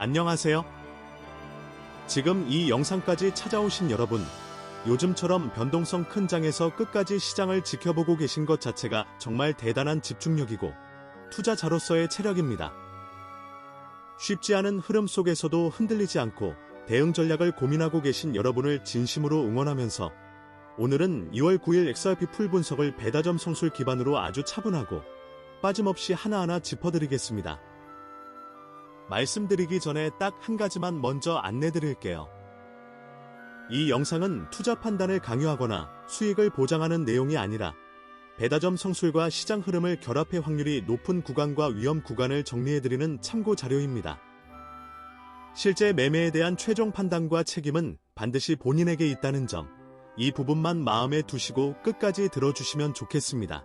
안녕하세요. 지금 이 영상까지 찾아오신 여러분, 요즘처럼 변동성 큰 장에서 끝까지 시장을 지켜보고 계신 것 자체가 정말 대단한 집중력이고 투자자로서의 체력입니다. 쉽지 않은 흐름 속에서도 흔들리지 않고 대응 전략을 고민하고 계신 여러분을 진심으로 응원하면서 오늘은 2월 9일 XRP 풀 분석을 배다점 성술 기반으로 아주 차분하고 빠짐없이 하나하나 짚어드리겠습니다. 말씀드리기 전에 딱 한 가지만 먼저 안내드릴게요. 이 영상은 투자 판단을 강요하거나 수익을 보장하는 내용이 아니라 배다점 성술과 시장 흐름을 결합해 확률이 높은 구간과 위험 구간을 정리해드리는 참고 자료입니다. 실제 매매에 대한 최종 판단과 책임은 반드시 본인에게 있다는 점, 이 부분만 마음에 두시고 끝까지 들어주시면 좋겠습니다.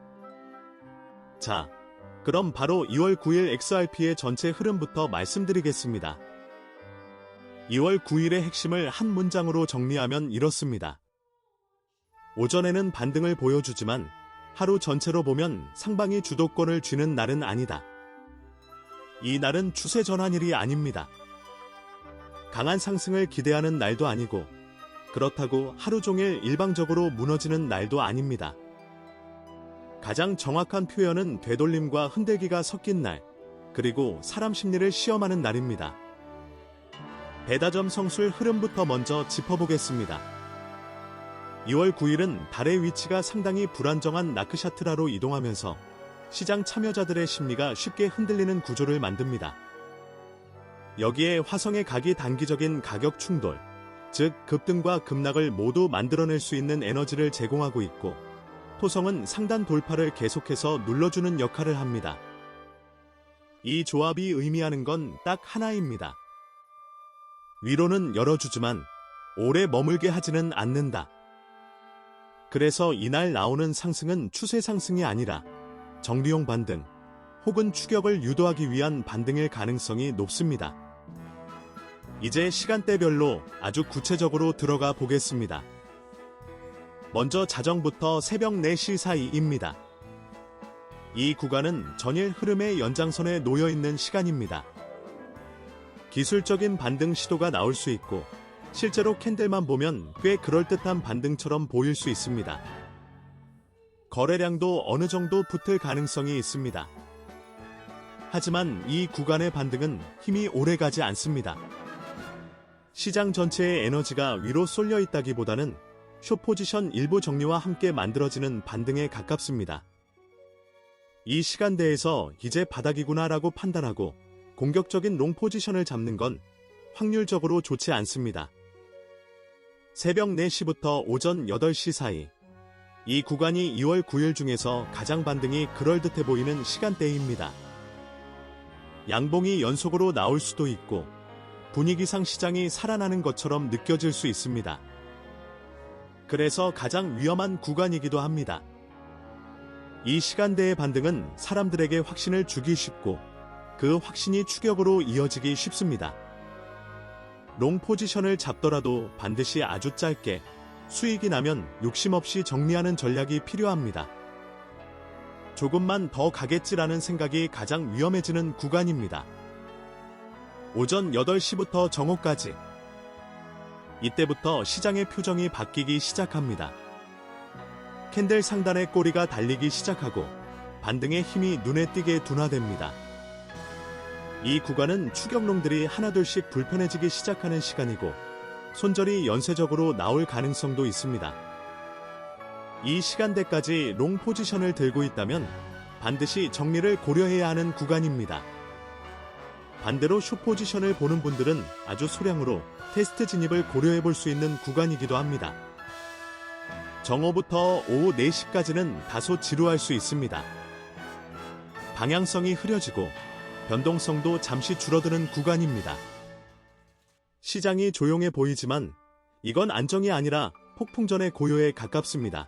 자, 그럼 바로 2월 9일 XRP의 전체 흐름부터 말씀드리겠습니다. 2월 9일의 핵심을 한 문장으로 정리하면 이렇습니다. 오전에는 반등을 보여주지만 하루 전체로 보면 상방이 주도권을 쥐는 날은 아니다. 이 날은 추세 전환일이 아닙니다. 강한 상승을 기대하는 날도 아니고 그렇다고 하루 종일 일방적으로 무너지는 날도 아닙니다. 가장 정확한 표현은 되돌림과 흔들기가 섞인 날, 그리고 사람 심리를 시험하는 날입니다. 배다점 성술 흐름부터 먼저 짚어보겠습니다. 2월 9일은 달의 위치가 상당히 불안정한 나크샤트라로 이동하면서 시장 참여자들의 심리가 쉽게 흔들리는 구조를 만듭니다. 여기에 화성의 각이 단기적인 가격 충돌, 즉 급등과 급락을 모두 만들어낼 수 있는 에너지를 제공하고 있고, 토성은 상단 돌파를 계속해서 눌러주는 역할을 합니다. 이 조합이 의미하는 건 딱 하나입니다. 위로는 열어주지만 오래 머물게 하지는 않는다. 그래서 이날 나오는 상승은 추세 상승이 아니라 정리용 반등 혹은 추격을 유도하기 위한 반등일 가능성이 높습니다. 이제 시간대별로 아주 구체적으로 들어가 보겠습니다. 먼저 자정부터 새벽 4시 사이입니다. 이 구간은 전일 흐름의 연장선에 놓여있는 시간입니다. 기술적인 반등 시도가 나올 수 있고 실제로 캔들만 보면 꽤 그럴듯한 반등처럼 보일 수 있습니다. 거래량도 어느 정도 붙을 가능성이 있습니다. 하지만 이 구간의 반등은 힘이 오래가지 않습니다. 시장 전체의 에너지가 위로 쏠려 있다기보다는 숏 포지션 일부 정리와 함께 만들어지는 반등에 가깝습니다. 이 시간대에서 이제 바닥이구나라고 판단하고 공격적인 롱 포지션을 잡는 건 확률적으로 좋지 않습니다. 새벽 4시부터 오전 8시 사이, 이 구간이 2월 9일 중에서 가장 반등이 그럴듯해 보이는 시간대입니다. 양봉이 연속으로 나올 수도 있고 분위기상 시장이 살아나는 것처럼 느껴질 수 있습니다. 그래서 가장 위험한 구간이기도 합니다. 이 시간대의 반등은 사람들에게 확신을 주기 쉽고 그 확신이 추격으로 이어지기 쉽습니다. 롱 포지션을 잡더라도 반드시 아주 짧게 수익이 나면 욕심 없이 정리하는 전략이 필요합니다. 조금만 더 가겠지라는 생각이 가장 위험해지는 구간입니다. 오전 8시부터 정오까지. 이때부터 시장의 표정이 바뀌기 시작합니다. 캔들 상단의 꼬리가 달리기 시작하고 반등의 힘이 눈에 띄게 둔화됩니다. 이 구간은 추격롱들이 하나둘씩 불편해지기 시작하는 시간이고 손절이 연쇄적으로 나올 가능성도 있습니다. 이 시간대까지 롱 포지션을 들고 있다면 반드시 정리를 고려해야 하는 구간입니다. 반대로 숏 포지션을 보는 분들은 아주 소량으로 테스트 진입을 고려해 볼 수 있는 구간이기도 합니다. 정오부터 오후 4시까지는 다소 지루할 수 있습니다. 방향성이 흐려지고 변동성도 잠시 줄어드는 구간입니다. 시장이 조용해 보이지만 이건 안정이 아니라 폭풍전의 고요에 가깝습니다.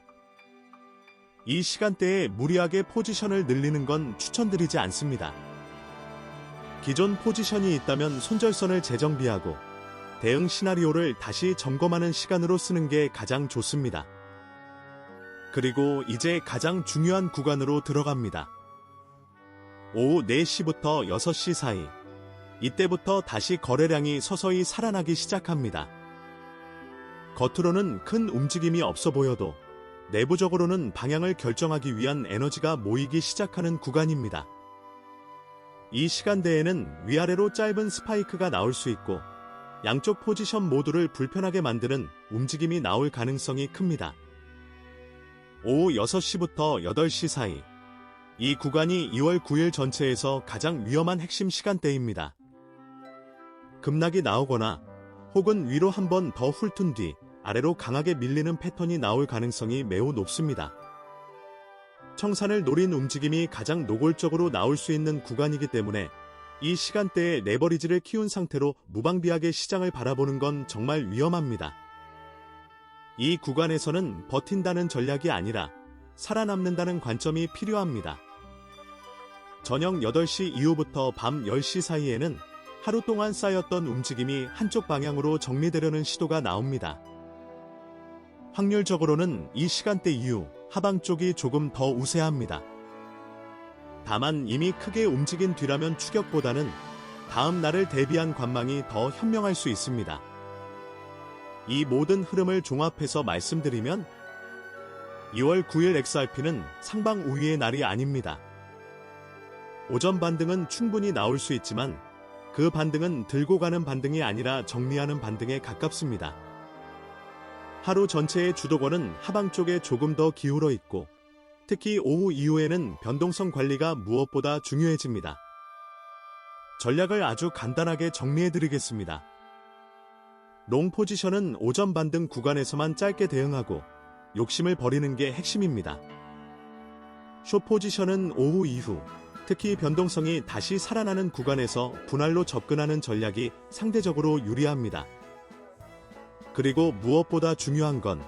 이 시간대에 무리하게 포지션을 늘리는 건 추천드리지 않습니다. 기존 포지션이 있다면 손절선을 재정비하고 대응 시나리오를 다시 점검하는 시간으로 쓰는 게 가장 좋습니다. 그리고 이제 가장 중요한 구간으로 들어갑니다. 오후 4시부터 6시 사이. 이때부터 다시 거래량이 서서히 살아나기 시작합니다. 겉으로는 큰 움직임이 없어 보여도 내부적으로는 방향을 결정하기 위한 에너지가 모이기 시작하는 구간입니다. 이 시간대에는 위아래로 짧은 스파이크가 나올 수 있고 양쪽 포지션 모두를 불편하게 만드는 움직임이 나올 가능성이 큽니다. 오후 6시부터 8시 사이, 이 구간이 2월 9일 전체에서 가장 위험한 핵심 시간대입니다. 급락이 나오거나 혹은 위로 한 번 더 훑은 뒤 아래로 강하게 밀리는 패턴이 나올 가능성이 매우 높습니다. 청산을 노린 움직임이 가장 노골적으로 나올 수 있는 구간이기 때문에 이 시간대에 레버리지를 키운 상태로 무방비하게 시장을 바라보는 건 정말 위험합니다. 이 구간에서는 버틴다는 전략이 아니라 살아남는다는 관점이 필요합니다. 저녁 8시 이후부터 밤 10시 사이에는 하루 동안 쌓였던 움직임이 한쪽 방향으로 정리되려는 시도가 나옵니다. 확률적으로는 이 시간대 이후 하방 쪽이 조금 더 우세합니다. 다만 이미 크게 움직인 뒤라면 추격보다는 다음 날을 대비한 관망이 더 현명할 수 있습니다. 이 모든 흐름을 종합해서 말씀드리면 2월 9일 XRP는 상방 우위의 날이 아닙니다. 오전 반등은 충분히 나올 수 있지만 그 반등은 들고 가는 반등이 아니라 정리하는 반등에 가깝습니다. 하루 전체의 주도권은 하방 쪽에 조금 더 기울어 있고 특히 오후 이후에는 변동성 관리가 무엇보다 중요해집니다. 전략을 아주 간단하게 정리해드리겠습니다. 롱 포지션은 오전 반등 구간에서만 짧게 대응하고 욕심을 버리는 게 핵심입니다. 숏 포지션은 오후 이후, 특히 변동성이 다시 살아나는 구간에서 분할로 접근하는 전략이 상대적으로 유리합니다. 그리고 무엇보다 중요한 건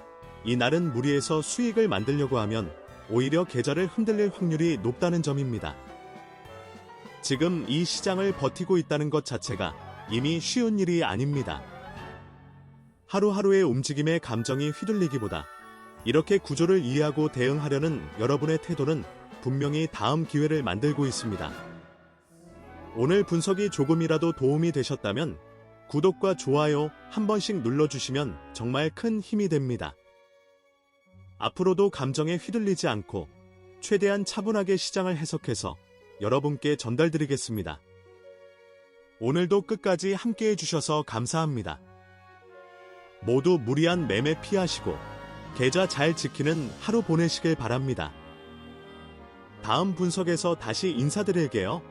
이날은 무리해서 수익을 만들려고 하면 오히려 계좌를 흔들릴 확률이 높다는 점입니다. 지금 이 시장을 버티고 있다는 것 자체가 이미 쉬운 일이 아닙니다. 하루하루의 움직임에 감정이 휘둘리기보다 이렇게 구조를 이해하고 대응하려는 여러분의 태도는 분명히 다음 기회를 만들고 있습니다. 오늘 분석이 조금이라도 도움이 되셨다면 구독과 좋아요 한 번씩 눌러주시면 정말 큰 힘이 됩니다. 앞으로도 감정에 휘둘리지 않고 최대한 차분하게 시장을 해석해서 여러분께 전달드리겠습니다. 오늘도 끝까지 함께해 주셔서 감사합니다. 모두 무리한 매매 피하시고 계좌 잘 지키는 하루 보내시길 바랍니다. 다음 분석에서 다시 인사드릴게요.